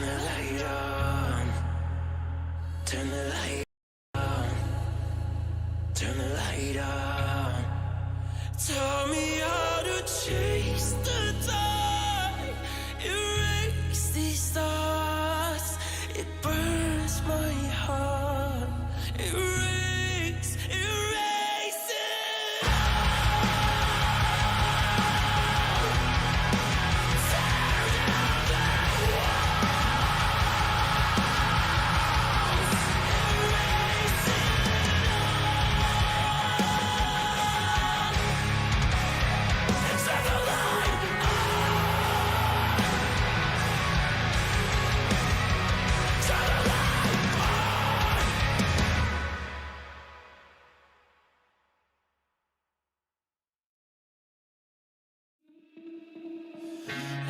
the light on. Turn the light on. Turn the light on. Taught me how to chase the dark. Erase these thoughts. It burns my heart. Erase, erase it.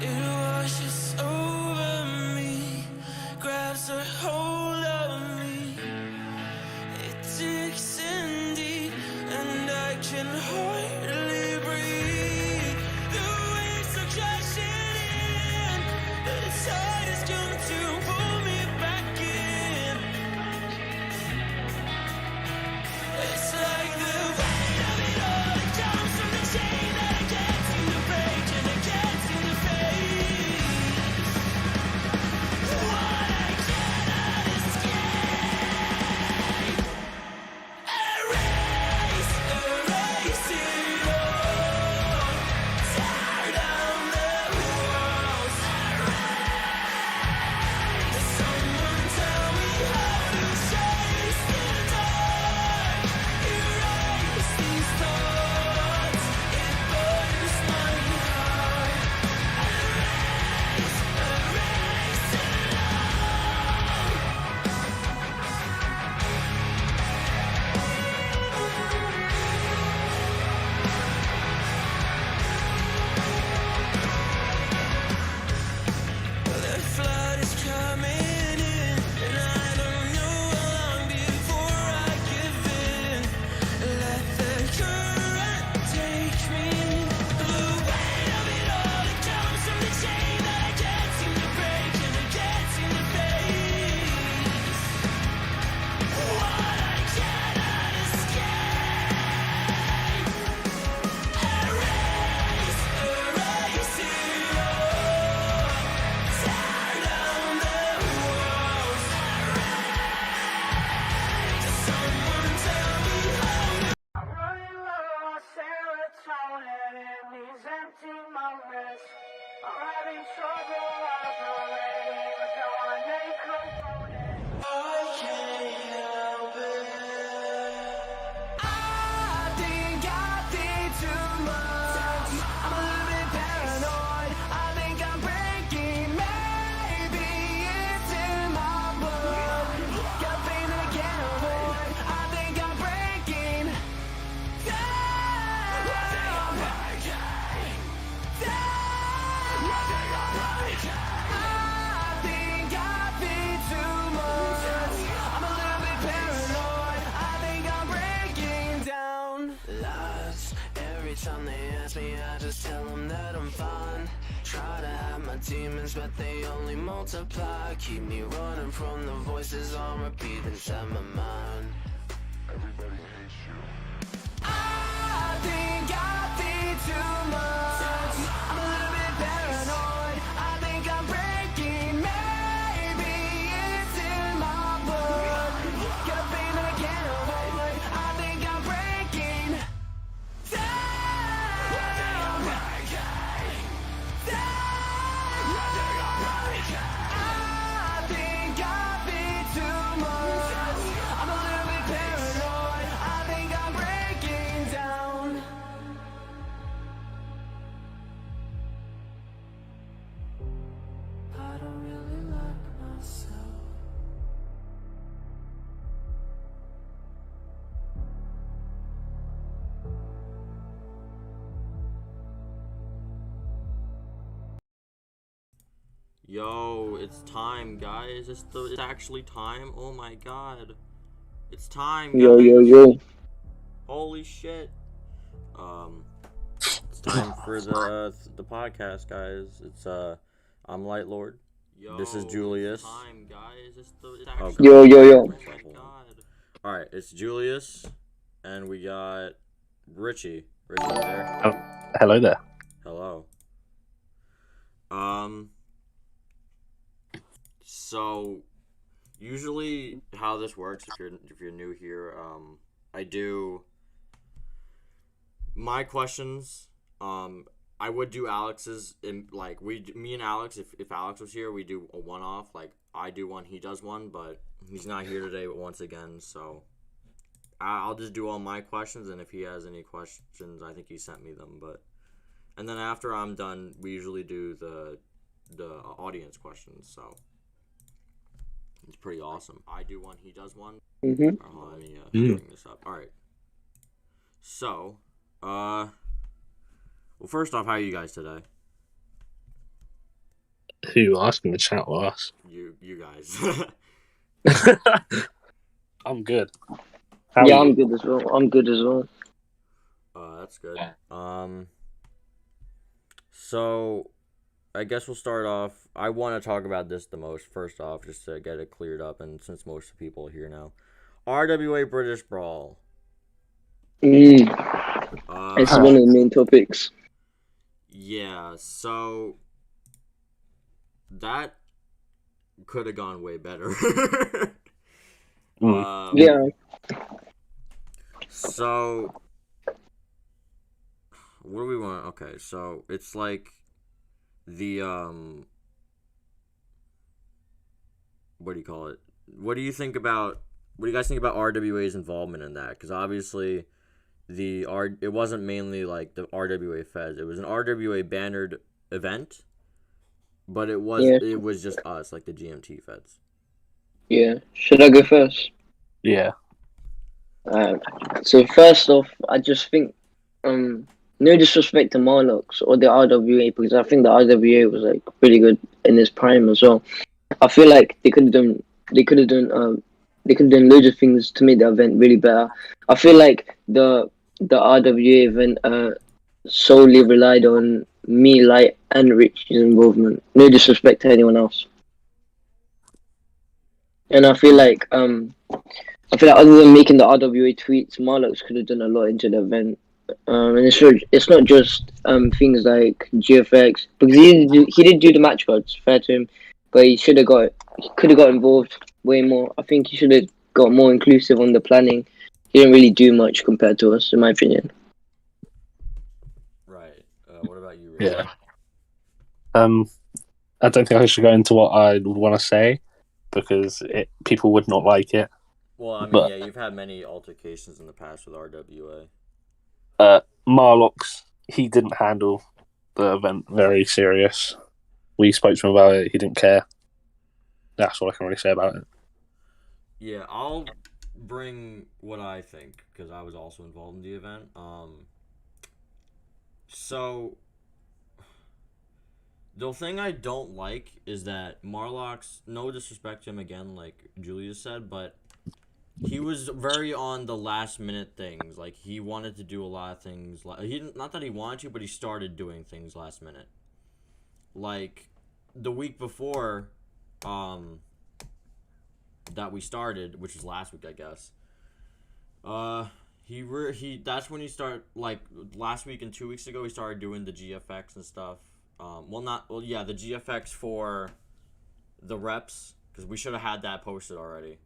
It washes over me, grabs a hold of me. It digs in deep, and I can hardly breathe. The waves are crashing in, but the tide has come to pull me back in. It's like the weight of it all, it comes from the chain that I can't seem to break, and I can't seem to face. What I cannot escape. Erase, erase it all. Tear down the walls. Erase. Someone tell me how to chase the dark. Erase these thoughts. It burns my heart. Erase, erase it The flood is coming in, and I don't know how long before I give in. Let the current take me. The weight of it all, it comes from the chain that I can't seem to break, and I can't seem to face. What I cannot escape. Erase, erase it all. Tear down the walls. Erase. Someone tell me how to. I'm running low on serotonin in these empty moments. I'm having trouble operating with no one component. I can't help it. I think I think too much. I'm a little bit paranoid. I think I'm breaking. Maybe it's in my blood. Got pain that I can't avoid. I think I'm breaking down. I think I think too much. I'm a little bit paranoid. I think I'm breaking down. Lies. Every time they ask me, I just tell them that I'm fine. Try to hide my demons, but they only multiply. Keep me running from the voices on repeat inside my mind. Everybody hates you. I think too much. I'm a little bit paranoid. I think I'm breaking. Maybe it's in my blood. Got a pain that I can't avoid. I think I'm breaking down. I think too much. I'm a little bit paranoid. I think I'm breaking down. I don't really like myself. Yo, it's time, guys. It's actually time. Oh my god. It's time, guys. Yo. Holy shit. It's time for the podcast, guys. It's I'm Light Lord. This is Julius. Time, guys. Yo. Oh my god. Alright, it's Julius, and we got Richie. Richie, you there? Hello there. Hello. So usually how this works, if you're new here, I do my questions. I would do Alex's in me and Alex. If Alex was here, we do a one-off. Like I do one, he does one, but he's not here today. But once again, so I'll just do all my questions, and if he has any questions, I think he sent me them. And then after I'm done, we usually do the audience questions. So it's pretty awesome. I do one, he does one. Let me bring this up. All right. So, well, first off, how are you guys today? Who asking the chat or us? You guys. I'm good. I'm good as well. That's good. So I guess we'll start off. I want to talk about this the most first off, just to get it cleared up, and since most of the people are here now, RWA British Brawl. It's one of the main topics. Yeah, so that could have gone way better. Yeah. So what do we want? Okay, so it's like the what do you call it? What do you guys think about RWA's involvement in that? Because obviously it wasn't mainly like the RWA Feds. It was an RWA bannered event, but it was just us, like the GMT Feds. Yeah. Should I go first? Yeah. So first off, I just think no disrespect to Marlocks or the RWA, because I think the RWA was like pretty good in its prime as well. I feel like they could have done loads of things to make the event really better. I feel like the RWA event solely relied on me, Light, and Rich's involvement. No disrespect to anyone else. And I feel like other than making the RWA tweets, Marlocks could have done a lot into the event. And it's not just things like GFX, because he did do the match cards, fair to him, but he could have got involved way more. I think he should have got more inclusive on the planning. He didn't really do much compared to us, in my opinion. Right. What about you, Richard? Yeah. I don't think I should go into what I would want to say, because people would not like it. Well, I mean, yeah, you've had many altercations in the past with RWA. Marlocks, he didn't handle the event very serious. We spoke to him about it. He didn't care. That's all I can really say about it. Yeah, I'll bring what I think, because I was also involved in the event. So the thing I don't like is that Marlocks, no disrespect to him again, like Julius said, but he was very on the last minute things. Like he wanted to do a lot of things. Not that he wanted to, but he started doing things last minute. Like the week before, that we started, which was last week, I guess. That's when he started. Like last week and 2 weeks ago, he started doing the GFX and stuff. The GFX for the reps, because we should have had that posted already.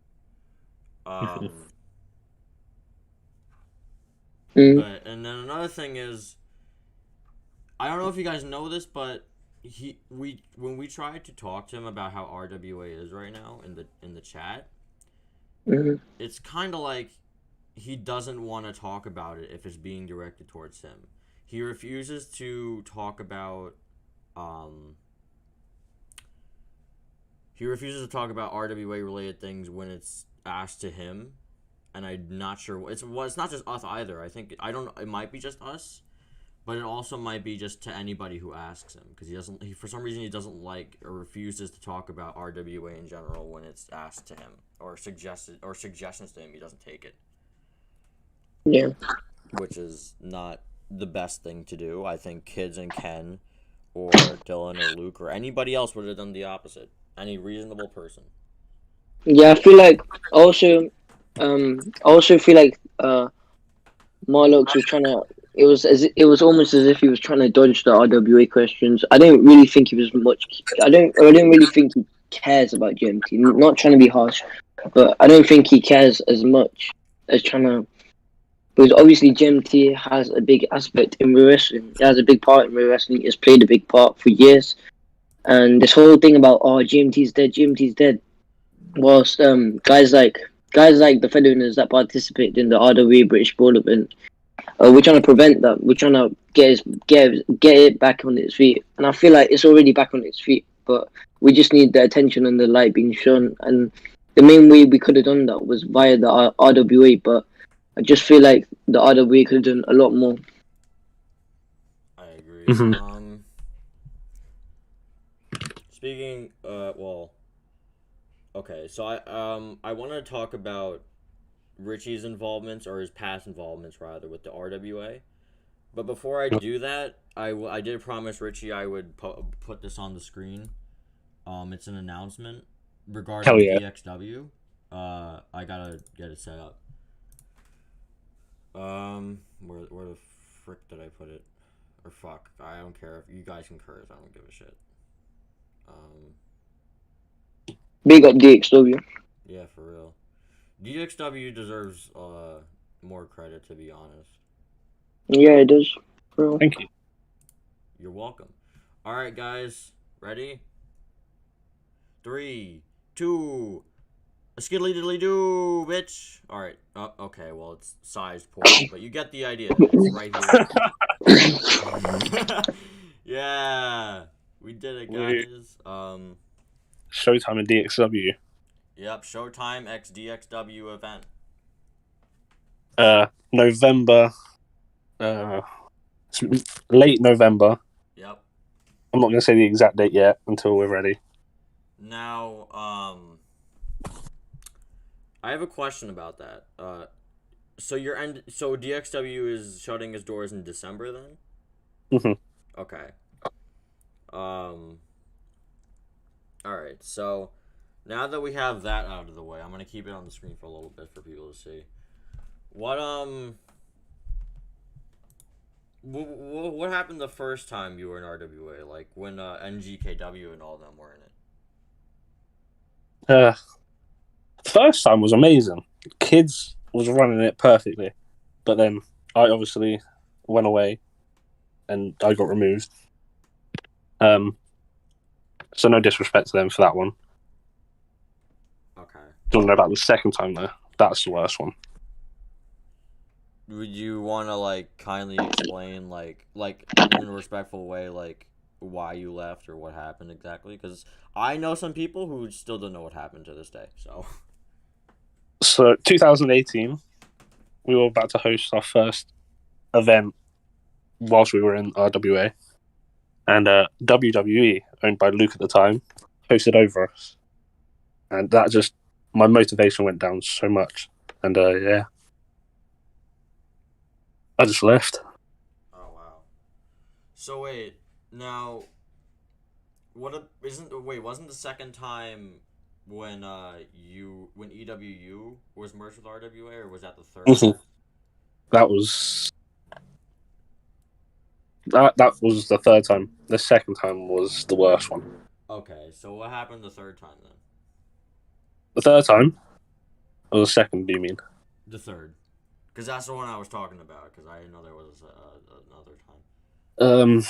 And then another thing is, I don't know if you guys know this, but when we tried to talk to him about how RWA is right now in the chat, it's kind of like he doesn't want to talk about it if it's being directed towards him. He refuses to talk about RWA related things when it's asked to him, and I'm not sure. It's not just us either. It might be just us, but it also might be just to anybody who asks him, because for some reason he doesn't like or refuses to talk about RWA in general when it's asked to him or suggestions to him. He doesn't take it. Yeah. Which is not the best thing to do. I think Kids and Ken or Dylan or Luke or anybody else would have done the opposite. Any reasonable person. Yeah, I feel like I also feel like Marlux was trying to. It was almost as if he was trying to dodge the RWA questions. I don't really think he was much. I don't really think he cares about GMT. Not trying to be harsh, but I don't think he cares as much as trying to. Because obviously GMT has a big aspect in wrestling. It has a big part in wrestling. It's played a big part for years. And this whole thing about GMT's dead, GMT's dead. Whilst guys like the Federers that participated in the RWA British Bowl event, we're trying to prevent that. We're trying to get it back on its feet, and I feel like it's already back on its feet. But we just need the attention and the light being shown. And the main way we could have done that was via the RWA. But I just feel like the RWA could have done a lot more. I agree. Mhm. Speaking, well, okay, so I want to talk about Richie's involvements, or his past involvements rather, with the RWA. But before I do that, I did promise Richie I would put this on the screen. It's an announcement regarding Hell yeah. DXW. I gotta get it set up. Where the frick did I put it? Or fuck, I don't care if you guys can curse. I don't give a shit. Big up DXW. Yeah, for real. DXW deserves more credit, to be honest. Yeah, it does. Bro. Thank you. You're welcome. All right, guys, ready? 3, 2, a skiddly diddly doo, bitch. All right. Oh, okay. Well, it's sized poorly, but you get the idea. It's right here. Yeah, we did it, guys. Showtime and DXW. Yep. Showtime X DXW event. November. It's late November. Yep. I'm not going to say the exact date yet until we're ready. Now, I have a question about that. So DXW is shutting its doors in December then? Mm-hmm. Okay. All right. So now that we have that out of the way, I'm gonna keep it on the screen for a little bit for people to see. What happened the first time you were in RWA? Like when NGKW and all them were in it? First time was amazing. Kids was running it perfectly, but then I obviously went away, and I got removed. So no disrespect to them for that one. Okay. Do you want to know about the second time though? That's the worst one. Would you want to like kindly explain like in a respectful way like why you left or what happened exactly? Because I know some people who still don't know what happened to this day. So 2018, we were about to host our first event whilst we were in RWA, and WWE, owned by Luke at the time, hosted over us, and that just my motivation went down so much, and yeah. I just left. Oh wow. So wait, now wasn't the second time when when EWU was merged with RWA, or was that the third? Mm-hmm. That was the third time. The second time was the worst one. Okay, so what happened the third time then? The third time? Or the second, do you mean? The third. Because that's the one I was talking about, because I didn't know there was another time.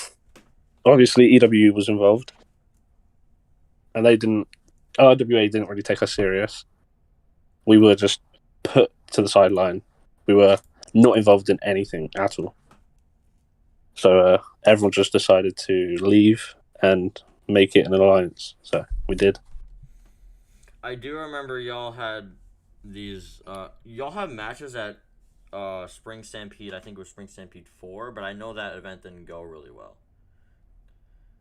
Obviously EW was involved, and RWA didn't really take us serious. We were just put to the sideline. We were not involved in anything at all. So everyone just decided to leave and make it an alliance. So we did. I do remember y'all had these. Y'all have matches at Spring Stampede. I think it was Spring Stampede 4, but I know that event didn't go really well.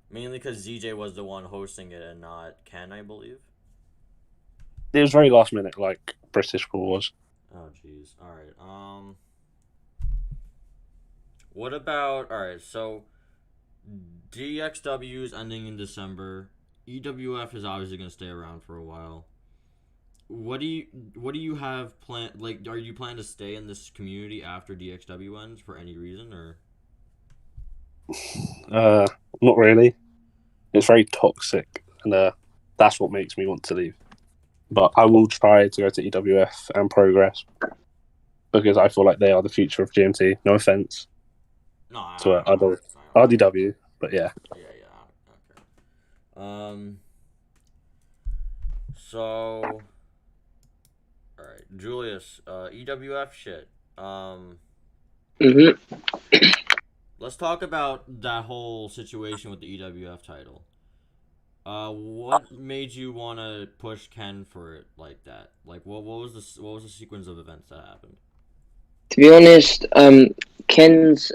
Mainly because ZJ was the one hosting it and not Ken, I believe. It was very last minute, like British Pool was. Oh jeez. All right. What about? All right. So DXW is ending in December. EWF is obviously gonna stay around for a while. What do you have planned? Like, are you planning to stay in this community after DXW ends for any reason, or? Not really. It's very toxic, and that's what makes me want to leave. But I will try to go to EWF and Progress because I feel like they are the future of GMT. No offense No, to RDW, but yeah. Yeah. Okay. So, all right, Julius. EWF shit. Let's talk about that whole situation with the EWF title. What made you want to push Ken for it like that? Like, what was the sequence of events that happened? To be honest, Ken's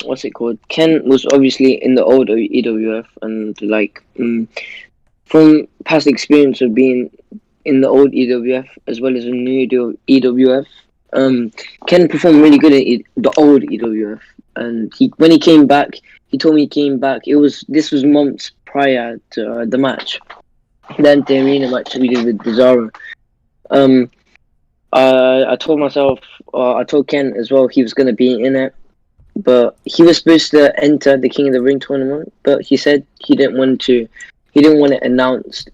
what's it called? Ken was obviously in the old EWF, and like from past experience of being in the old EWF as well as the new EWF, Ken performed really good in the old EWF, and when he came back, he told me he came back. This was months prior to the match, the arena match we did with Bizarro. I told myself, I told Ken as well he was going to be in it, but he was supposed to enter the King of the Ring tournament, but he said he didn't want to. He didn't want it announced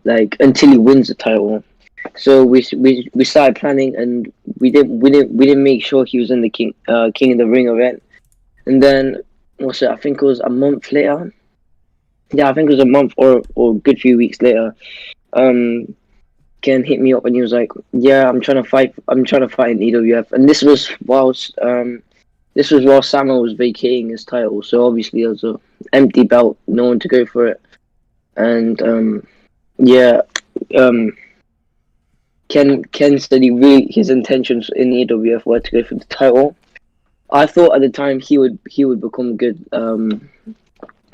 like until he wins the title. So we started planning, and we didn't make sure he was in the King of the Ring event. And then I think it was a month later. Yeah, I think it was a month or a good few weeks later. Ken hit me up and he was like, "Yeah, I'm trying to fight in EWF." And this was while Samuel was vacating his title, so obviously there was a empty belt, no one to go for it. And Ken said his intentions in the EWF were to go for the title. I thought at the time he would become good.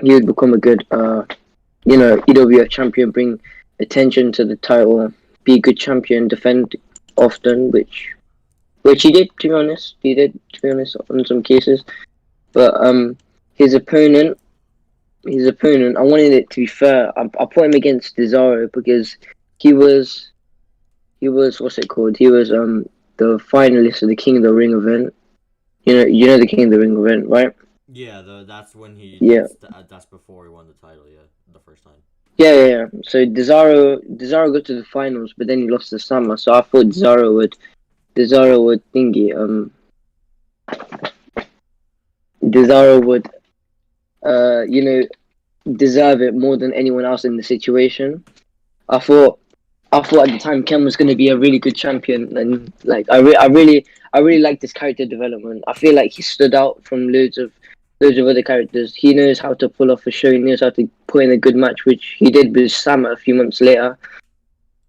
He would become a good EWF champion, bring attention to the title, be a good champion, defend often, which he did. To be honest, in some cases. But his opponent, I wanted it to be fair. I put him against Cesaro because he was what's it called? He was the finalist of the King of the Ring event. You know the King of the Ring event, right? Yeah, that's when he. Yeah. That's before he won the title. Yeah, the first time. Yeah. So Cesaro got to the finals, but then he lost to Sama. So I thought Cesaro would deserve it more than anyone else in the situation. I thought at the time Ken was going to be a really good champion, and like I really liked his character development. I feel like he stood out from loads of other characters. He knows how to pull off a show. He knows how to put in a good match, which he did with Sam a few months later.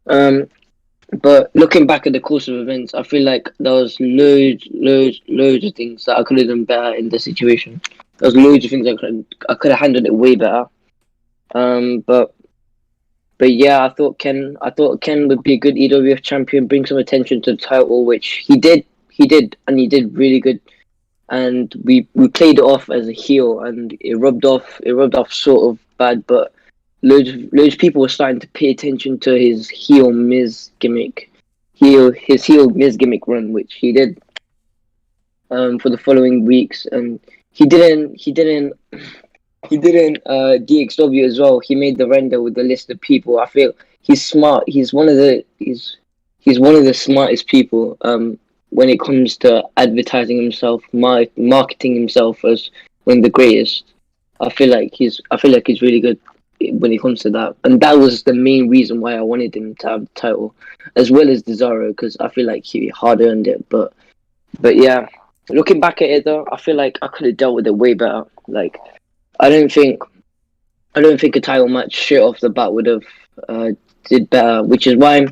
But looking back at the course of events, I feel like there was loads of things that I could have done better in the situation. There was loads of things I could have handled it way better. But yeah, I thought Ken would be a good EWF champion, bring some attention to the title, which he did, and he did really good. And we played it off as a heel, and it rubbed off sort of bad, but loads of people were starting to pay attention to his heel Miz gimmick, run, which he did for the following weeks, and he didn't DXW as well. He made the render with the list of people. I feel he's smart. He's one of the smartest people when it comes to advertising himself, marketing himself as one of the greatest. I feel like he's really good when it comes to that, and that was the main reason why I wanted him to have the title, as well as Cesaro, because I feel like he hard earned it. But yeah, looking back at it though, I feel like I could have dealt with it way better. Like I don't think a title match straight off the bat would have did better, which is why.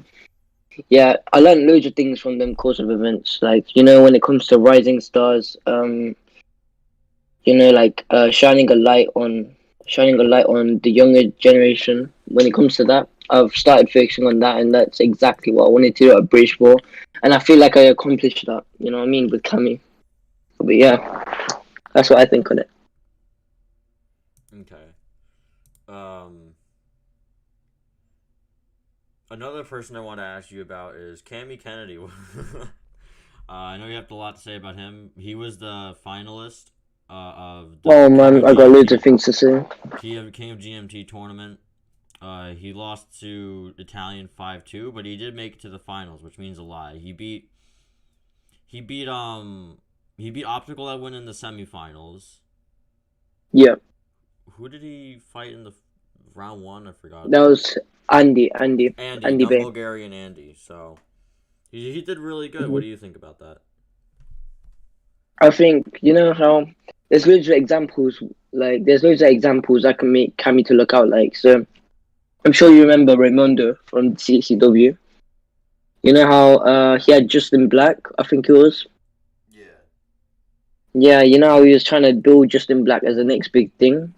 Yeah, I learned loads of things from them course of events. Like, when it comes to rising stars, shining a light on the younger generation. When it comes to that, I've started focusing on that, and that's exactly what I wanted to do at Bridgeport. And I feel like I accomplished that. You know what I mean, with Cammy. But yeah, that's what I think on it. Okay. Another person I want to ask you about is Cammy Kennedy. I know you have a lot to say about him. He was the finalist of the Oh King man, of I got loads GMT, of things to say. King of GMT tournament. He lost to Italian 5-2, but he did make it to the finals, which means a lot. He beat Optical Edwin in the semifinals. Yeah, Who did he fight in the round one? I forgot. that was Andy Andy, young Bay. Bulgarian Andy. So he did really good. Mhm. What do you think about that? I think you know how there's loads of examples. Like there's loads of examples I can make Cammy to look out like. So I'm sure you remember Raimundo from CCW. You know how he had Justin Black, I think it was. Yeah. Yeah, you know how he was trying to build Justin Black as the next big thing.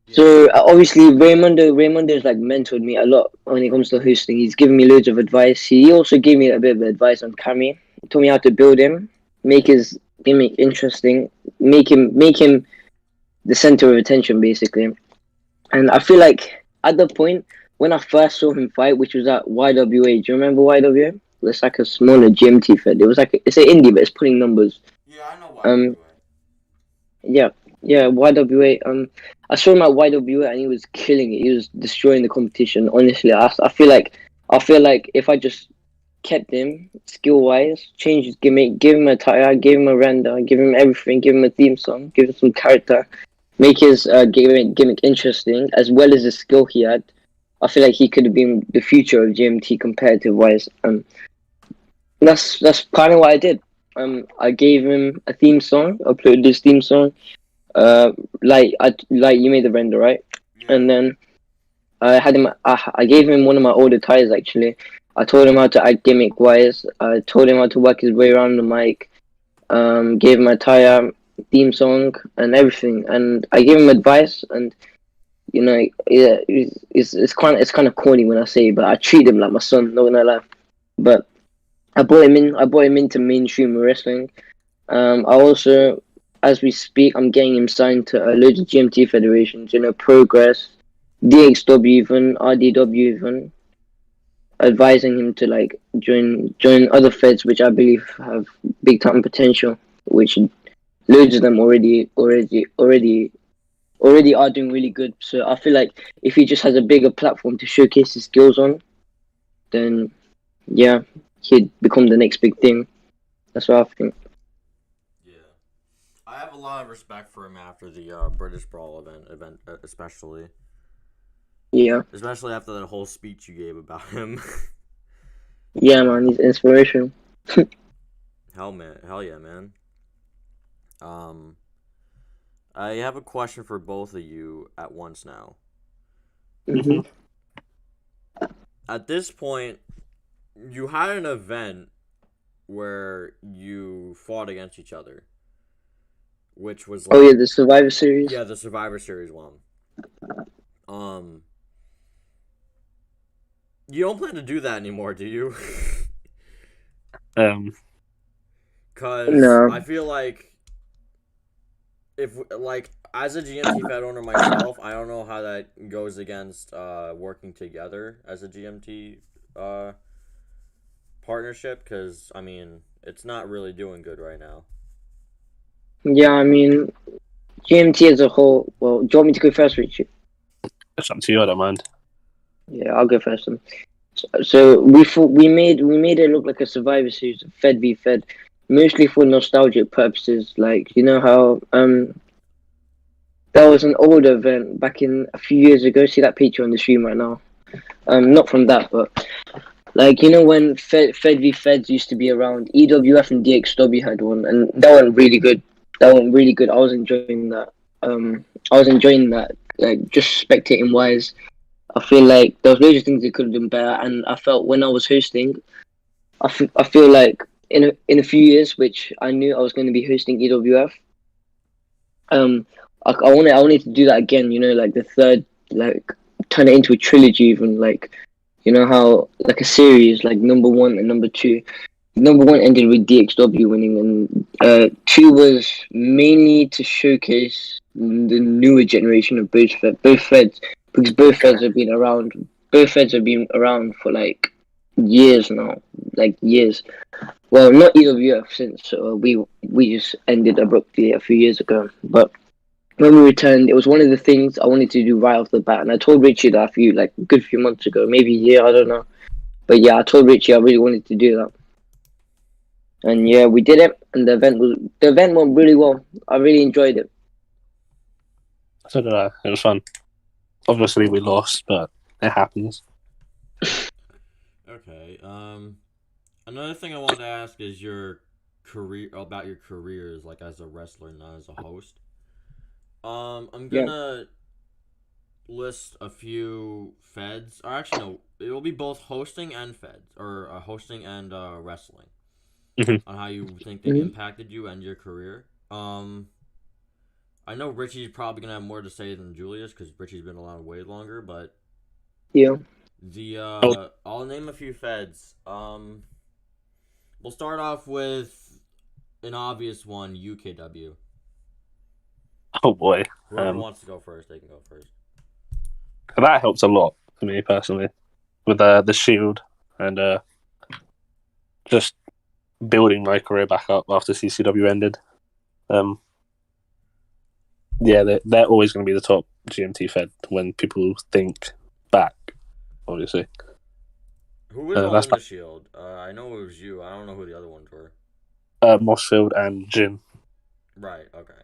Yeah. So obviously Raymondo's like mentored me a lot when it comes to hosting. He's given me loads of advice. He also gave me a bit of advice on Cammy. He told me how to build him, make his gimmick interesting, make him the center of attention basically. And I feel like at the point when I first saw him fight, which was at YWA, do you remember YWA? It's like a smaller GMT fed. It was like it's an indie, but it's putting numbers. Yeah, I know why. Yeah, YWA. I saw him at YWA and he was killing it. He was destroying the competition. Honestly, I feel like if I just kept him skill wise, changed his gimmick, give him a tire, give him a render, give him everything, give him a theme song, give him some character, make his gimmick interesting as well as the skill he had. I feel like he could have been the future of GMT competitive wise. That's kind of what I did. I gave him a theme song, uploaded his theme song. Like you made the render, right? Yeah. And then I had him. I gave him one of my older tires actually. I told him how to act gimmick wise. I told him how to work his way around the mic. Gave him a tire, theme song, and everything. And I gave him advice. And you know, yeah, it's kind of corny when I say it, but I treat him like my son. Not gonna lie. But I brought him in. I brought him into mainstream wrestling. I also, as we speak, I'm getting him signed to loads of GMT federations. You know, Progress, DXW, even RDW, even advising him to like join other feds, which I believe have big time potential. Which loads of them already are doing really good. So I feel like if he just has a bigger platform to showcase his skills on, then yeah, he'd become the next big thing. That's what I think. Yeah. I have a lot of respect for him after the British Brawl event, especially. Yeah. Especially after that whole speech you gave about him. Yeah, man, he's inspiration. Hell yeah, man. I have a question for both of you at once now. Mm-hmm. At this point, you had an event where you fought against each other, which was like, Oh yeah, the Survivor Series. yeah, the Survivor Series one. You don't plan to do that anymore, do you? Cause No. I feel like if like as a GMT Fed owner myself, I don't know how that goes against working together as a GMT partnership. Cause I mean it's not really doing good right now. Yeah, I mean, GMT as a whole. Well, do you want me to go first, Richard? It's up to you. I don't mind. Yeah, I'll go first. Then. So we made it look like a Survivor Series, Fed v Fed, mostly for nostalgic purposes. Like you know how that was an old event back in a few years ago. See that picture on the stream right now. Not from that, but like you know when Fed v Feds used to be around. EWF and DXW had one, and that went really good. I was enjoying that. Like just spectating wise. I feel like there was loads of things they could have done better, and I felt when I was hosting, I feel like in a few years, which I knew I was going to be hosting EWF, I wanted to do that again. You know, like the third, like turn it into a trilogy, even like, you know how like a series, like number one and number two. Number one ended with DXW winning, and two was mainly to showcase the newer generation of both feds, because both feds have been around both feds have been around for like years now, like years. Well, not EWF since we just ended abruptly a few years ago. But when we returned, it was one of the things I wanted to do right off the bat, and I told Richie that a good few months ago, maybe a year, I don't know. But yeah, I told Richie I really wanted to do that, and yeah, we did it, and the event went really well. I really enjoyed it. So did I. It was fun. Obviously, we lost, but it happens. Okay. Another thing I wanted to ask is your careers, like as a wrestler, not as a host. I'm gonna list a few feds, or actually no, it will be both hosting and feds, or hosting and wrestling, Mhm. on how you think they impacted you and your career. I know Richie's probably gonna have more to say than Julius because Richie's been around way longer, but Yeah. I'll name a few feds. We'll start off with an obvious one, UKW. Oh boy. Whoever wants to go first, they can go first. That helps a lot for me personally with the Shield and just building my career back up after CCW ended. Yeah, they're always going to be the top GMT fed when people think back, obviously. Who was all in the Shield? I know it was you. I don't know who the other ones were. Mossfield and Jin. Right, okay.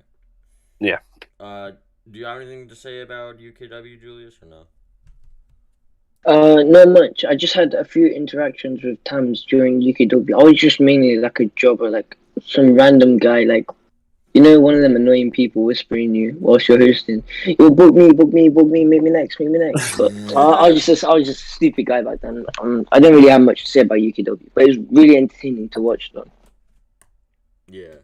Yeah. Do you have anything to say about UKW, Julius, or no? Not much. I just had a few interactions with Tams during UKW. I was just mainly like a jobber, like some random guy, like one of them annoying people whispering you whilst you're hosting. Yo, book me, make me next. But I was just a stupid guy back then. I don't really have much to say about UKW, but it was really entertaining to watch though. Yeah.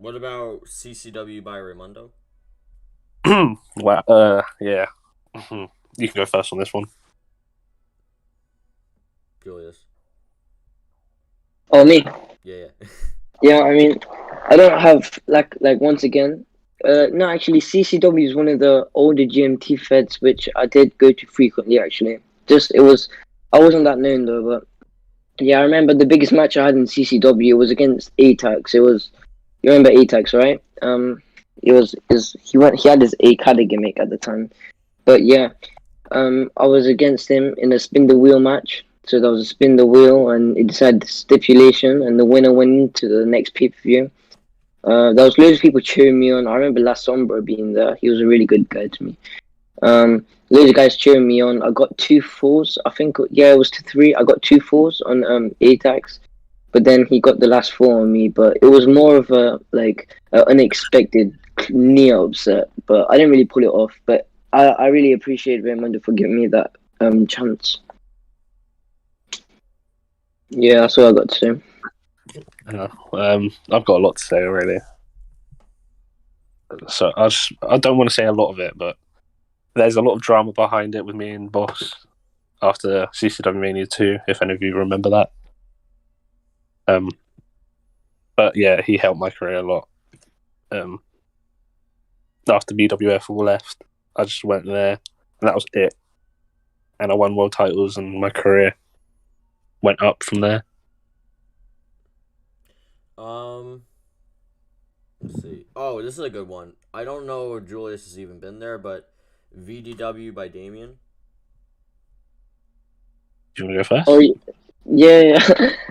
What about CCW by Raimundo? Wow. Yeah. You can go first on this one. Julius. Oh, me? Yeah. Yeah, I mean, I don't have like once again. No, actually, CCW is one of the older GMT feds which I did go to frequently. Actually, I wasn't that known though, but yeah, I remember the biggest match I had in CCW was against ATAX. You remember ATAX, right? He had his Akada gimmick at the time, but yeah, I was against him in a spin the wheel match. So there was a spin the wheel, and it decided the stipulation, and the winner went into the next pay per view. There was loads of people cheering me on. I remember La Sombra being there. He was a really good guy to me. Loads of guys cheering me on. I got 2 falls. I think it was to 3. I got 2 falls on ATAX, but then he got the last 4 on me. But it was more of a unexpected knee upset. But I didn't really pull it off. But I really appreciate Raimundo for giving me that chance. Yeah, that's all I got to say. Yeah, I've got a lot to say already. So I don't want to say a lot of it, but there's a lot of drama behind it with me and Boss after CCW Mania 2, if any of you remember that. But yeah, he helped my career a lot. After BWF all left, I just went there, and that was it. And I won world titles, and my career went up from there. Let's see. Oh, this is a good one. I don't know if Julius has even been there, but VDW by Damien. Do you want to go first? Oh, yeah.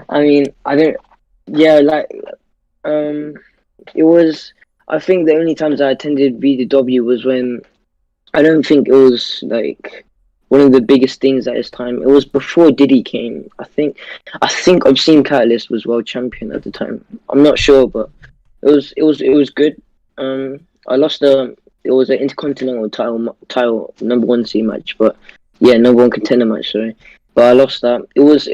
I mean, I don't. Yeah, it was. I think the only times I attended VDW was when I don't think it was like one of the biggest things at his time. It was before Diddy came. I think Obscene Catalyst was world champion at the time. I'm not sure, but it was good. I lost it was an intercontinental title number 1 C match, but yeah, number 1 contender match. Sorry, but I lost that. It was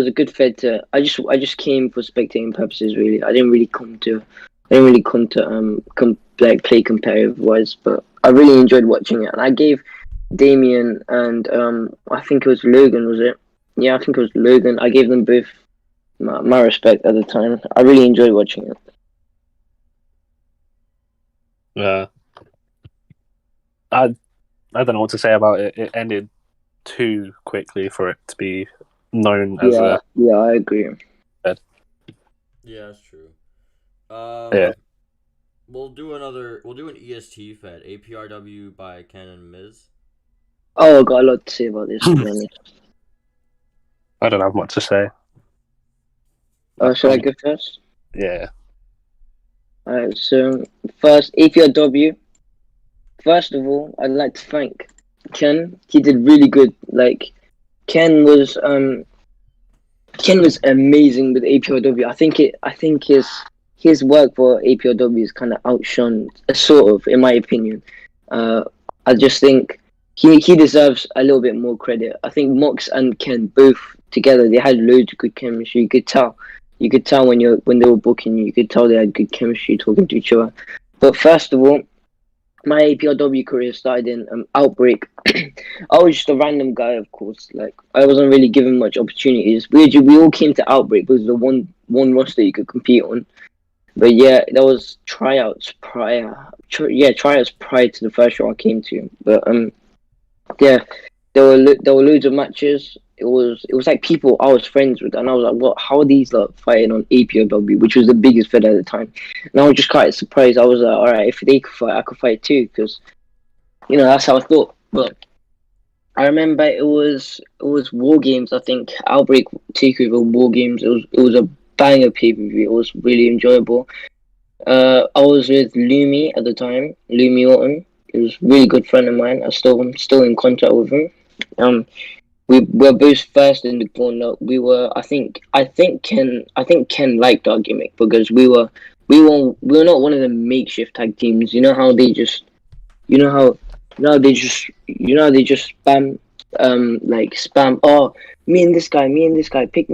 a good fed to. I just came for spectating purposes. Really, I didn't really come to play competitive wise, but I really enjoyed watching it, and I gave Damien and I think it was Logan, was it? Yeah, I think it was Logan. I gave them both my respect at the time. I really enjoyed watching it. I don't know what to say about it. It ended too quickly for it to be known as Yeah, yeah, I agree. Yeah, that's true. Yeah. We'll do an EST Fed, APRW by Ken and Miz. Oh, I got a lot to say about this, to be honest. I don't have much to say. Should I go first? Yeah. Alright, so first, APRW. First of all, I'd like to thank Ken. He did really good. Like, Ken was amazing with APRW. I think his work for APRW is kind of outshone, sort of, in my opinion. I just think he deserves a little bit more credit. I think Mox and Ken both together, they had loads of good chemistry. You could tell when they were booking you. You could tell they had good chemistry talking to each other. But first of all, my APRW career started in Outbreak. I was just a random guy, of course. Like, I wasn't really given much opportunities. We all came to Outbreak because the one roster you could compete on. But yeah, there was tryouts prior. Tryouts prior to the first show I came to. But yeah, there were loads of matches. It was like people I was friends with, and I was like, "What? How are these like fighting on APOW, which was the biggest fed at the time?" And I was just quite surprised. I was like, "All right, if they could fight, I could fight too," because that's how I thought. But I remember it was War Games. I think Outbreak Takeover War Games. It was a banger pay per view. It was really enjoyable. I was with Lumi at the time, Lumi Orton. He was a really good friend of mine. I'm still in contact with him. We were both first in the corner. We were, I think Ken liked our gimmick because we were not one of the makeshift tag teams. You know how they just, they just spam, like spam. Oh, me and this guy, pick me and this guy, pick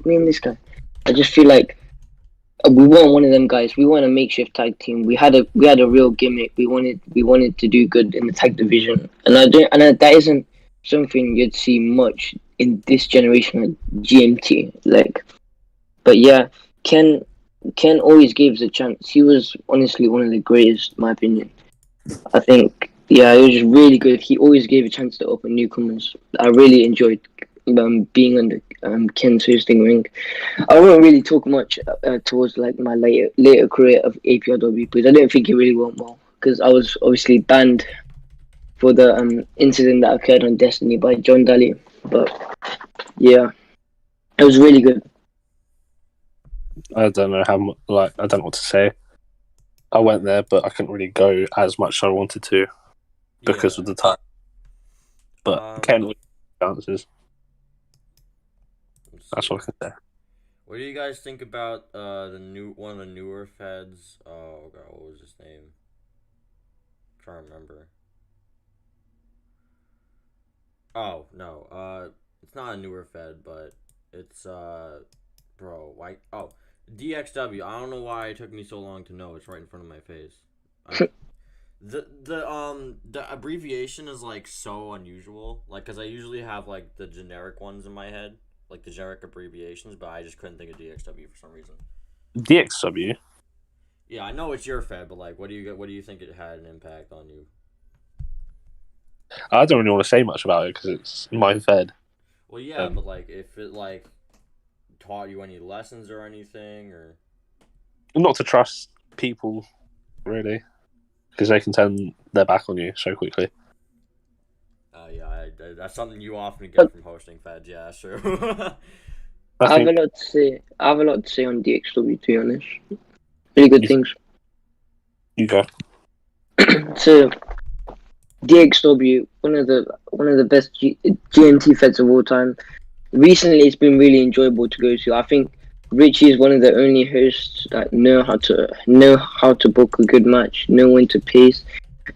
me and this guy. I just feel like we weren't one of them guys. We weren't a makeshift tag team. We had a real gimmick. We wanted to do good in the tag division, that isn't something you'd see much in this generation of GMT. Like, but yeah, Ken always gave us a chance. He was honestly one of the greatest, in my opinion. I think, yeah, he was just really good. He always gave a chance to open newcomers. I really enjoyed being under Ken's hosting ring. I won't really talk much towards like my later career of APRW because I don't think it really went well because I was obviously banned for the incident that occurred on Destiny by John Daly. But yeah, it was really good. I don't know I don't know what to say. I went there, but I couldn't really go as much as I wanted to because of the time. But Ken chances. That's what I can say. What do you guys think about one of the newer feds? Oh god, what was his name? I'm trying to remember. Oh no, it's not a newer fed, but it's DXW. I don't know why it took me so long to know. It's right in front of my face. The abbreviation is like so unusual. Like, cause I usually have like the generic ones in my head, like the generic abbreviations, but I just couldn't think of DXW for some reason. DXW. Yeah, I know it's your fed, but like, what do you think it had an impact on you? I don't really want to say much about it because it's my fed. Well, yeah, but like, if it like taught you any lessons or anything, or not to trust people, really, because they can turn their back on you so quickly. Yeah, that's something you often get from hosting feds. Yeah, that's true. I have a lot to say. I have a lot to say on DXW, to be honest. Really good things. You go. So, DXW, one of the best GMT feds of all time. Recently, it's been really enjoyable to go to. I think Richie is one of the only hosts that know how to book a good match, know when to pace,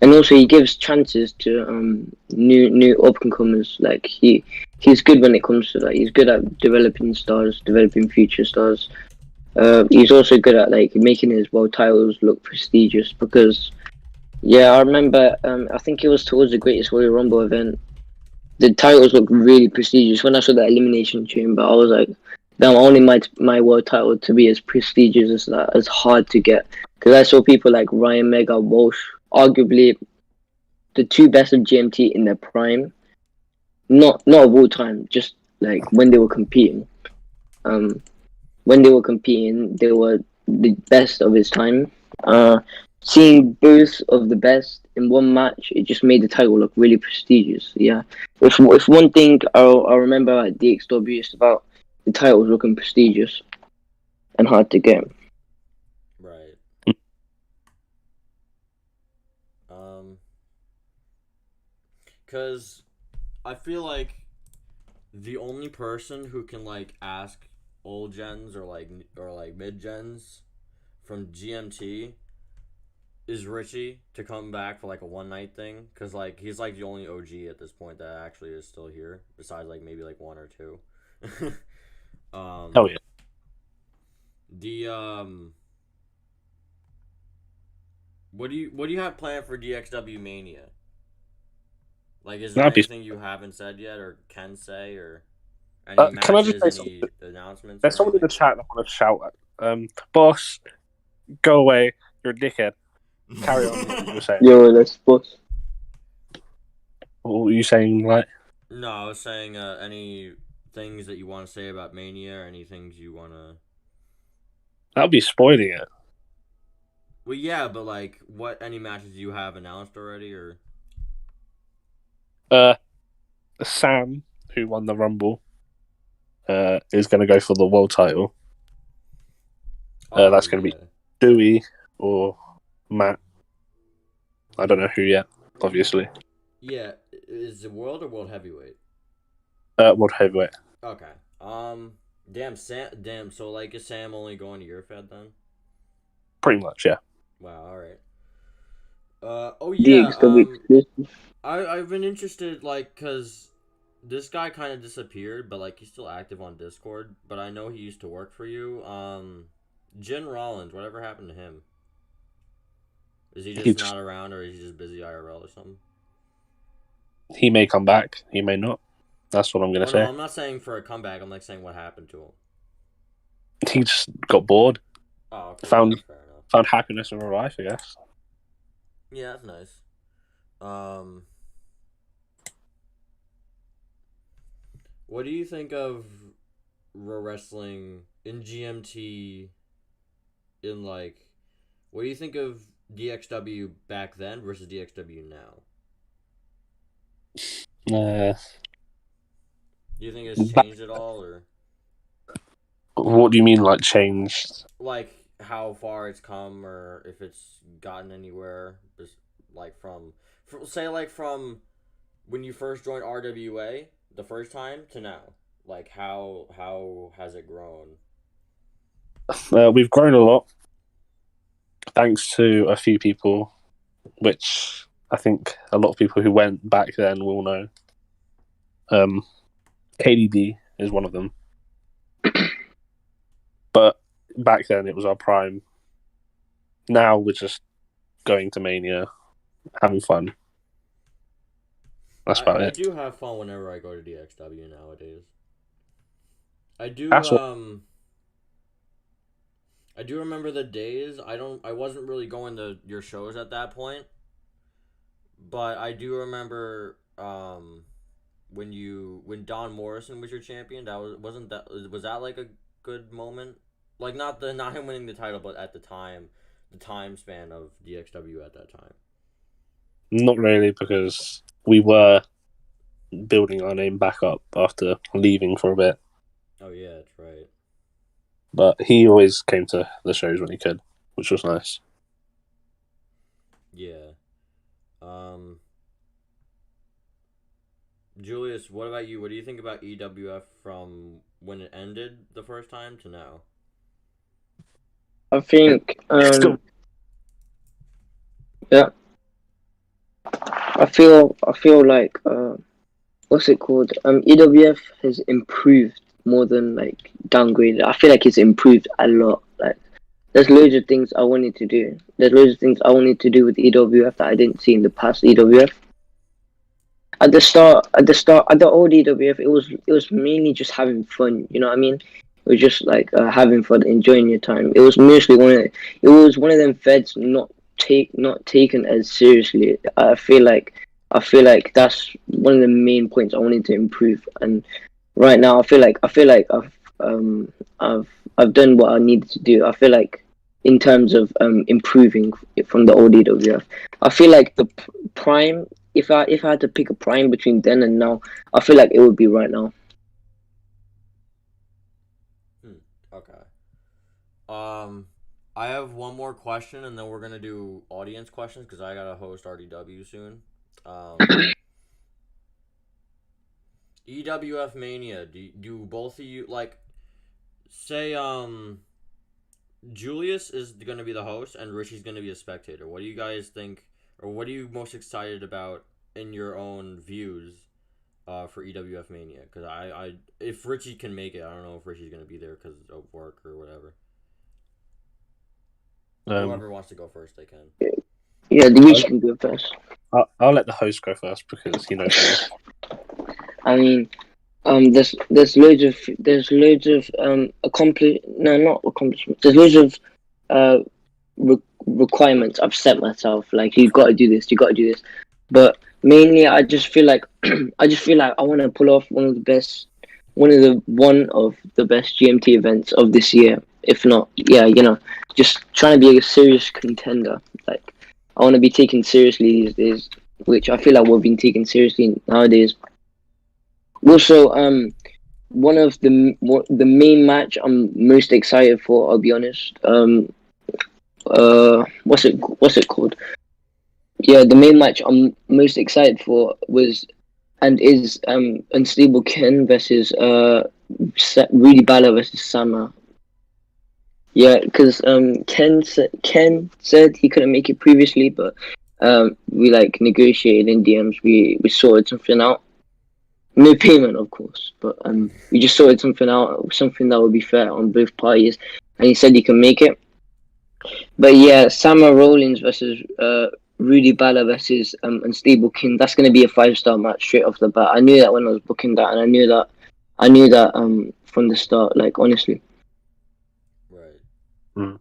and also he gives chances to new up and comers. Like he's good when it comes to that. He's good at developing stars, developing future stars. He's also good at like making his world titles look prestigious because. Yeah, I remember. I think it was towards the Greatest Royal Rumble event. The titles looked really prestigious. When I saw that Elimination Chamber, I was like, "Damn, I wanted my world title to be as prestigious as that, as hard to get." Because I saw people like Ryan Mega Walsh, arguably the two best of GMT in their prime. Not of all time, just like when they were competing. When they were competing, they were the best of his time. Seeing both of the best in one match, it just made the title look really prestigious. Yeah, if one thing I remember at DXW is about the titles looking prestigious and hard to get. Right. Cause I feel like the only person who can like ask old gens or like mid gens from GMT is Richie to come back for like a one night thing, cause like he's like the only OG at this point that actually is still here, besides like maybe like one or two. Oh yeah. The what do you have planned for DXW Mania? Like, is there anything you haven't said yet or can say, or any matches, can I just say any announcements? There's someone in the chat that I want to shout at. Boss, go away. You're a dickhead. Carry on what you were saying. Yo, that's boss. What were you saying, like? No, I was saying any things that you want to say about Mania, or any things you want to... That would be spoiling it. Well, yeah, but like, any matches you have announced already, or... Sam, who won the Rumble, is going to go for the world title. That's going to be Dewey or Matt. I don't know who yet, obviously. Yeah, is it world or world heavyweight? World heavyweight. Okay. Damn. So like, is Sam only going to your Fed then? Pretty much, yeah. Wow. All right. Oh yeah. I've been interested, like, cause this guy kind of disappeared, but like he's still active on Discord. But I know he used to work for you. Jen Rollins, whatever happened to him? Is he just not around, or is he just busy IRL or something? He may come back. He may not. That's what I'm gonna say. No, I'm not saying for a comeback. I'm like saying what happened to him. He just got bored. Oh, okay. Found happiness in real life, I guess. Yeah, that's nice. What do you think of wrestling in GMT? In like, what do you think of DXW back then versus DXW now? Do you think it's changed at all, or what do you mean, like changed? Like how far it's come, or if it's gotten anywhere? Just like from when you first joined RWA the first time to now, like how has it grown? We've grown a lot, thanks to a few people, which I think a lot of people who went back then will know. KDD is one of them. But back then it was our prime. Now we're just going to Mania, having fun. That's about it. I do have fun whenever I go to DXW nowadays. I do I do remember the days. I wasn't really going to your shows at that point. But I do remember when Don Morrison was your champion, was that like a good moment? Like not him winning the title, but at the time span of DXW at that time. Not really, because we were building our name back up after leaving for a bit. Oh yeah, that's right. But he always came to the shows when he could, which was nice. Yeah. Julius, what about you? What do you think about EWF from when it ended the first time to now? I think, yeah. I feel like, what's it called? EWF has improved more than like downgraded. I feel like it's improved a lot. Like, there's loads of things I wanted to do. There's loads of things I wanted to do with EWF that I didn't see in the past EWF. At the old EWF, it was mainly just having fun. You know what I mean? It was just like having fun, enjoying your time. It was mostly one of them feds not taken as seriously. I feel like I feel like that's one of the main points I wanted to improve. And right now, I feel like I've done what I needed to do. I feel like in terms of improving from the old EWF, I feel like the prime. If I had to pick a prime between then and now, I feel like it would be right now. Okay. I have one more question, and then we're gonna do audience questions because I gotta host RDW soon. EWF Mania. Do both of you like? Say Julius is gonna be the host, and Richie's gonna be a spectator. What do you guys think, or what are you most excited about in your own views? For EWF Mania, because I if Richie can make it, I don't know if Richie's gonna be there because of work or whatever. Whoever wants to go first, they can. Yeah, the Rich can go first. I'll let the host go first because he knows me. I mean, there's loads of There's loads of requirements I've set myself. Like, you got to do this, but mainly I just feel like I want to pull off one of the best GMT events of this year. If not, yeah, just trying to be a serious contender. Like, I want to be taken seriously these days, which I feel like we're being taken seriously nowadays. Also, one of the main match I'm most excited for, I'll be honest. What's it called? Yeah, the main match I'm most excited for was and is Unstable Ken versus Rudy Bala versus Sama. Yeah, because Ken said he couldn't make it previously, but we negotiated in DMs. We sorted something out. No payment, of course, but we just sorted something out, something that would be fair on both parties, and he said he can make it. But yeah, Sama Rollins versus Rudy Bala versus Unstable King. That's gonna be a 5-star match straight off the bat. I knew that when I was booking that, and I knew that from the start. Like, honestly. Right. Mm.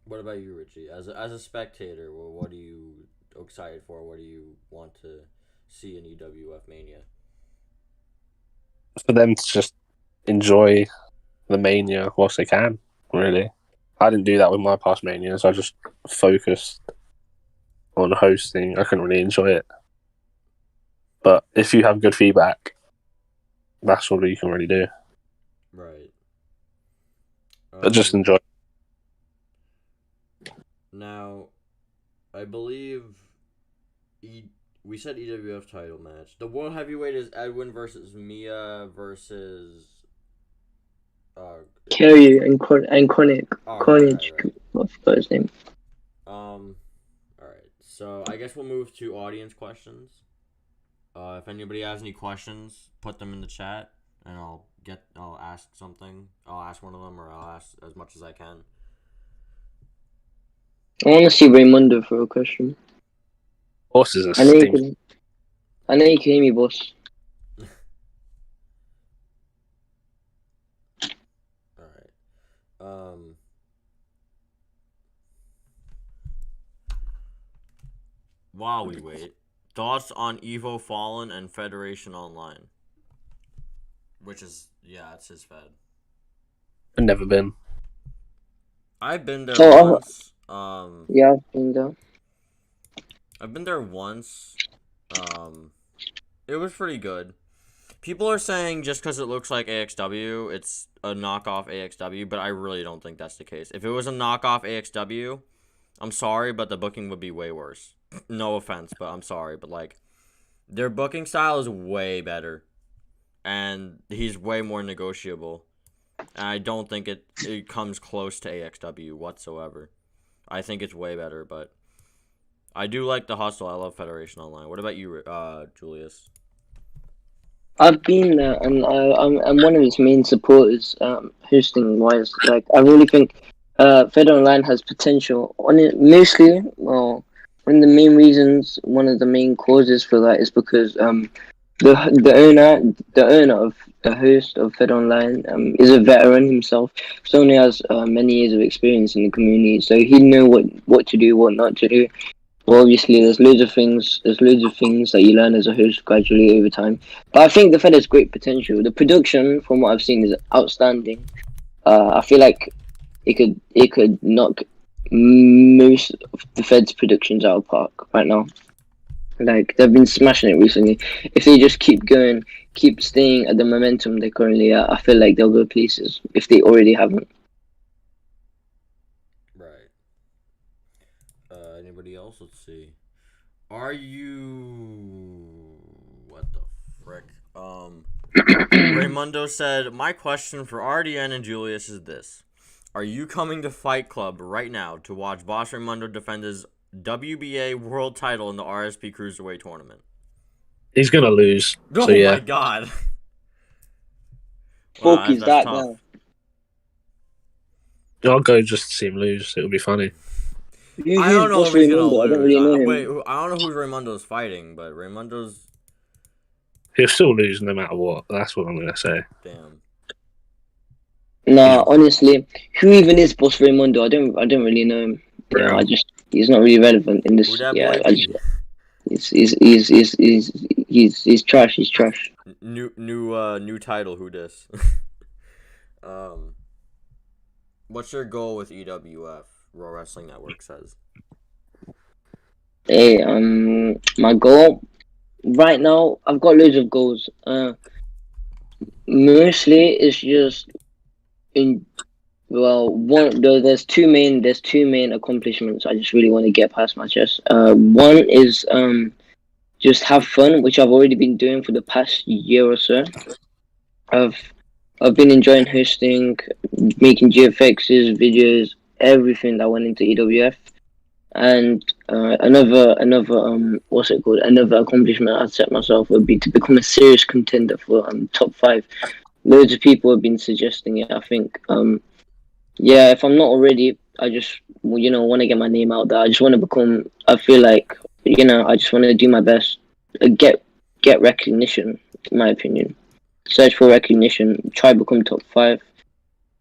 What about you, Richie? As a spectator, what are you excited for? What do you want to see in EWF Mania? For them to just enjoy the Mania whilst they can, really. I didn't do that with my past Manias. I just focused on hosting. I couldn't really enjoy it. But if you have good feedback, that's all you can really do. Right. But just enjoy. Now, I believe we said EWF title match. The World Heavyweight is Edwin versus Mia versus Carey and Cornic. Cornic. Right. I forgot his name. Alright. So I guess we'll move to audience questions. If anybody has any questions, put them in the chat and I'll ask something. I'll ask one of them, or I'll ask as much as I can. I want to see Raymundo for a question. Boss is a I know you stink. can hear me, boss. Alright. While we wait, thoughts on Evo Fallen and Federation Online? Which is, yeah, it's his Fed. I've never been. I've been there once. Yeah, I've been there. I've been there once. It was pretty good. People are saying just because it looks like AXW, it's a knockoff AXW, but I really don't think that's the case. If it was a knockoff AXW, I'm sorry, but the booking would be way worse. No offense, but I'm sorry, but like, their booking style is way better, and he's way more negotiable. And I don't think it comes close to AXW whatsoever. I think it's way better, but I do like the hustle. I love Federation Online. What about you, Julius? I've been there, and I'm one of its main supporters, hosting wise. Like, I really think Fed Online has potential on it. Mostly, well, one of the main reasons, one of the main causes for that is because the owner of the host of Fed Online is a veteran himself. He only has many years of experience in the community, so he'd know what to do, what not to do. Well, obviously, there's loads of things. There's loads of things that you learn as a host gradually over time. But I think the Fed has great potential. The production, from what I've seen, is outstanding. I feel like it could knock most of the Fed's productions out of park right now. Like they've been smashing it recently. If they just keep going, keep staying at the momentum they're currently at, I feel like they'll go places if they already haven't. Right. Anybody else? Let's see. Are you... What the frick? Raymundo said, my question for RDN and Julius is this. Are you coming to Fight Club right now to watch Boss Raymundo defend his WBA world title in the RSP Cruiserweight tournament? He's gonna lose. Oh So yeah, my god. Fuck Wow, is that's that tough. I'll go just to see him lose. It'll be funny. I don't know Boss if he's gonna Raymundo? I don't lose. really know him. Wait, I don't know who Raymundo's fighting, but Raymundo's... He'll still lose no matter what. That's what I'm gonna say. Damn. Nah, honestly, who even is Boss Raymundo? I don't really know him. You know, he's not really relevant in this. Who that Yeah, boy I be? just, he's trash. He's trash. New title, who dis? What's your goal with EWF? Raw Wrestling Network says. Hey, my goal right now, I've got loads of goals. Mostly it's just there's two main accomplishments I just really want to get past my chest. One is just have fun, which I've already been doing for the past year or so. I've been enjoying hosting, making GFXs, videos, everything that went into EWF. And another what's it called? Another accomplishment I'd set myself would be to become a serious contender for top 5. Loads of people have been suggesting it. I think yeah, if I'm not already, I just want to get my name out there. I just want to become. I feel like I just want to do my best, get recognition. In my opinion, search for recognition. Try to become top 5.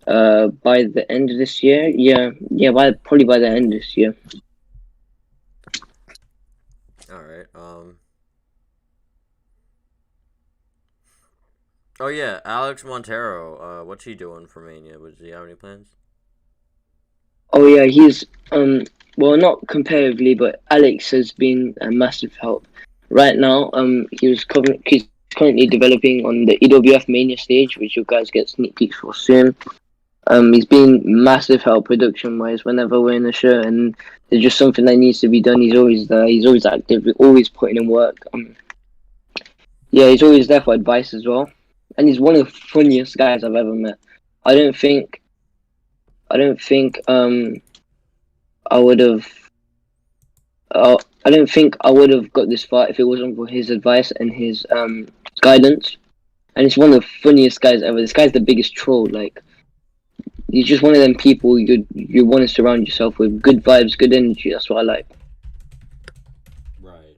By the end of this year, probably by the end of this year. All right. Oh yeah, Alex Montero. What's he doing for Mania? Does he have any plans? Oh yeah, he's well, not comparatively, but Alex has been a massive help. Right now, he's currently developing on the EWF Mania stage, which you guys get sneak peeks for soon. He's been massive help production wise whenever we're in a show and there's just something that needs to be done. He's always there. He's always active. Always putting in work. Yeah, he's always there for advice as well. And he's one of the funniest guys I've ever met. I don't think I would have. I don't think I would have got this far if it wasn't for his advice and his guidance. And he's one of the funniest guys ever. This guy's the biggest troll. Like, he's just one of them people you want to surround yourself with. Good vibes, good energy. That's what I like. Right.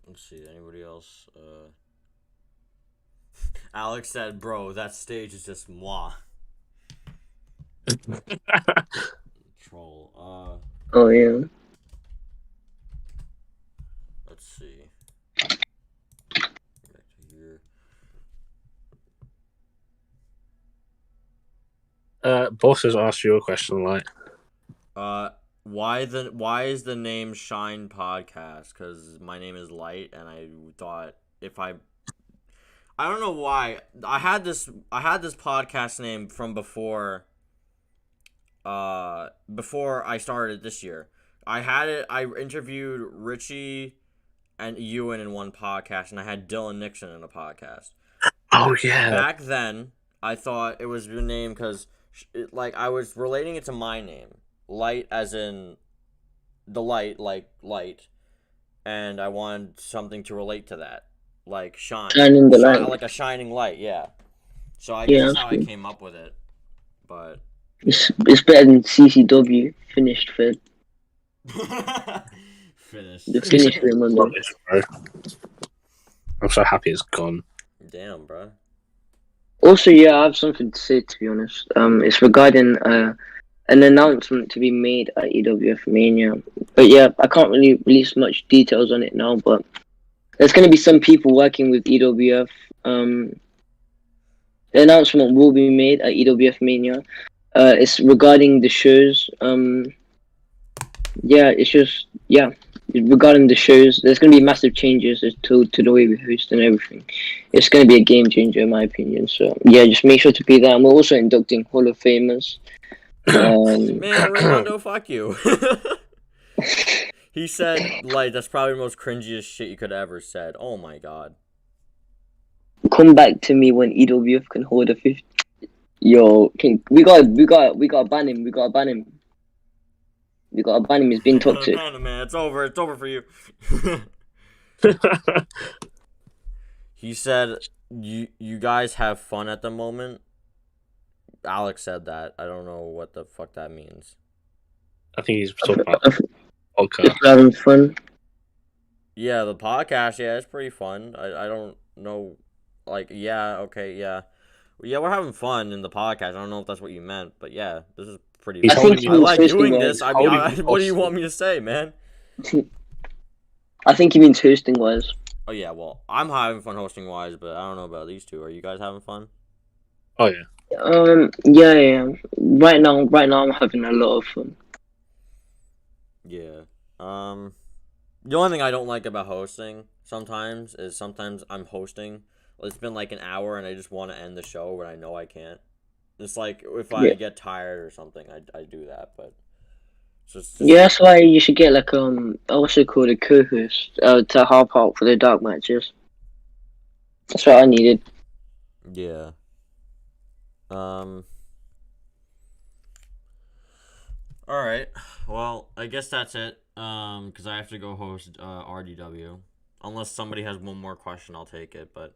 Let's see. Anybody else? Alex said, "Bro, that stage is just moi." Troll. Oh yeah. Let's see. Back to here. Boss has asked you a question, like. Why is the name Shine Podcast? Because my name is Light, and I thought if I don't know why I had this podcast name from before I started this year. I had it. I interviewed Richie and Ewan in one podcast, and I had Dylan Nixon in a podcast. Oh yeah. Back then, I thought it was your name because, like, I was relating it to my name, Light, as in the light, like light, and I wanted something to relate to that, like shine, light. like a shining light. Yeah. So I guess that's how I came up with it, but it's better than CCW finished third. Finished. The finish remember. I'm so happy it's gone. Damn, bro. Also, yeah, I have something to say, to be honest. It's regarding an announcement to be made at EWF Mania. But yeah, I can't really release much details on it now, but there's going to be some people working with EWF. The announcement will be made at EWF Mania. It's regarding the shows. Regarding the shows, there's going to be massive changes to the way we host and everything. It's going to be a game changer, in my opinion. So yeah, just make sure to be there. And we're also inducting Hall of Famers. Man, Raimundo, fuck you. He said, like, that's probably the most cringiest shit you could ever said. Oh my god. Come back to me when EWF can hold a 50. Yo, we gotta ban him. We gotta ban him. He's been toxic. Man, it's over for you. He said, you guys have fun at the moment. Alex said that. I don't know what the fuck that means. I think he's talking about podcast. Just having fun. Yeah, the podcast, yeah, it's pretty fun. I don't know, like, yeah, okay, yeah. Yeah, we're having fun in the podcast. I don't know if that's what you meant, but yeah, this is pretty fun. I like doing this. I mean, what do you want me to say, man? I think he means hosting wise. Oh, yeah, well, I'm having fun hosting wise, but I don't know about these two. Are you guys having fun? Oh, yeah. Yeah. Right now, I'm having a lot of fun. Yeah. The only thing I don't like about hosting sometimes I'm hosting. It's been like an hour and I just want to end the show when I know I can't. It's like if I get tired or something, I do that. But just yeah, that's why you should get like what's it called, a co-host to help out for the dark matches. That's what I needed. Yeah. All right. Well, I guess that's it. Because I have to go host RDW. Unless somebody has one more question, I'll take it. But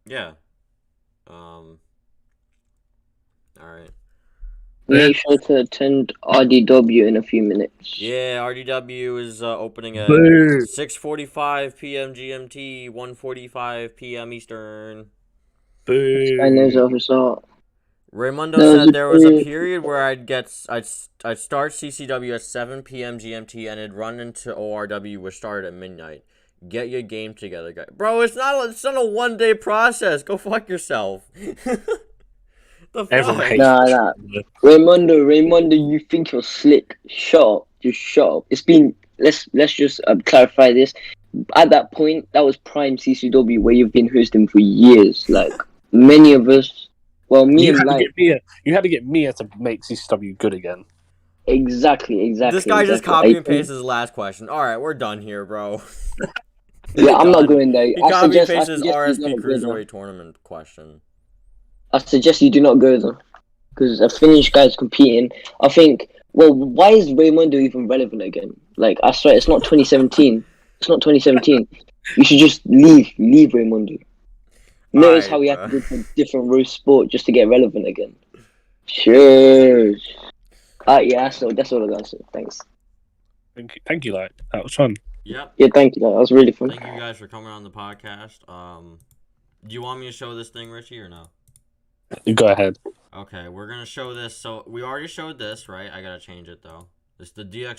yeah. All right. Make sure to attend RDW in a few minutes. Yeah, RDW is opening at 6:45 p.m. GMT, 1:45 p.m. Eastern. I knows officer. Raimundo said there was a period where I'd start CCW at 7 p.m. GMT and it'd run into ORW, which started at midnight. Get your game together, guys. Bro, it's not a one-day process. Go fuck yourself. The fuck? Nah. Raimundo, you think you're slick? Shut up. Just shut up. It's been. Let's just clarify this. At that point, that was prime CCW, where you've been hosting for years. Like many of us. Well, you had to get Mia to make CCW good again. Exactly. This guy just copied and pasted his last question. All right, we're done here, bro. Yeah, I'm not going there. He copied and pasted his RSP Cruiserweight tournament question. I suggest you do not go there. Because a Finnish guy's competing. I think, well, why is Raimundo even relevant again? Like, I swear, it's not 2017. It's not 2017. You should just leave Raimundo. Notice how we have to go to a different roast sport just to get relevant again. Sure. Yeah, that's all I got to say. Thanks. Thank you, like, that was fun. Yep. Yeah, thank you. That was really fun. Thank you guys for coming on the podcast. Do you want me to show this thing, Richie, or no? You go ahead. Okay, we're gonna show this. So we already showed this, right? I gotta change it though. It's the DX.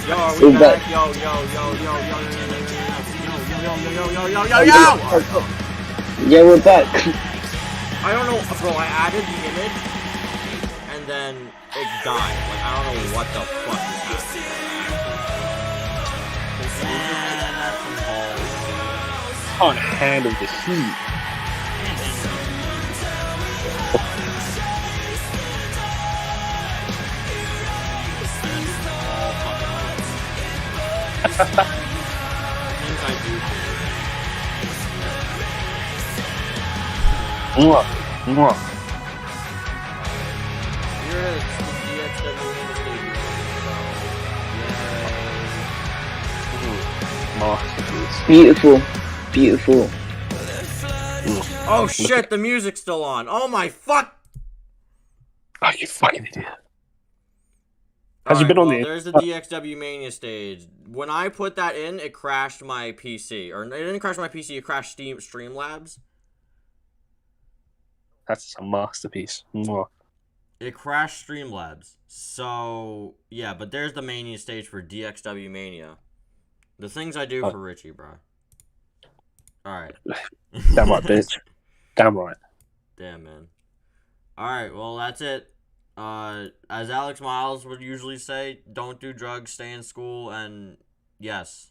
Yo, are we back? Yo. Yeah, we're back. I don't know, bro. I added the image, and then it died. Like, I don't know what the fuck is happening. Can't handle the heat. I think I do. Mwah. Here it is. DXW Masterpiece. Beautiful. Oh shit, the music's still on. Oh my fuck! Oh, you fucking idiot. Has he Alright, been on well, the? there's the DXW Mania stage. When I put that in, it crashed my PC. Or, it didn't crash my PC, it crashed Streamlabs. That's a masterpiece. Mwah. It crashed Streamlabs. So, yeah, but there's the Mania stage for DXW Mania. The things I do for Richie, bro. Alright. Damn right, bitch. Damn right. Damn, man. Alright, well, that's it. As Alex Miles would usually say, don't do drugs, stay in school, and yes.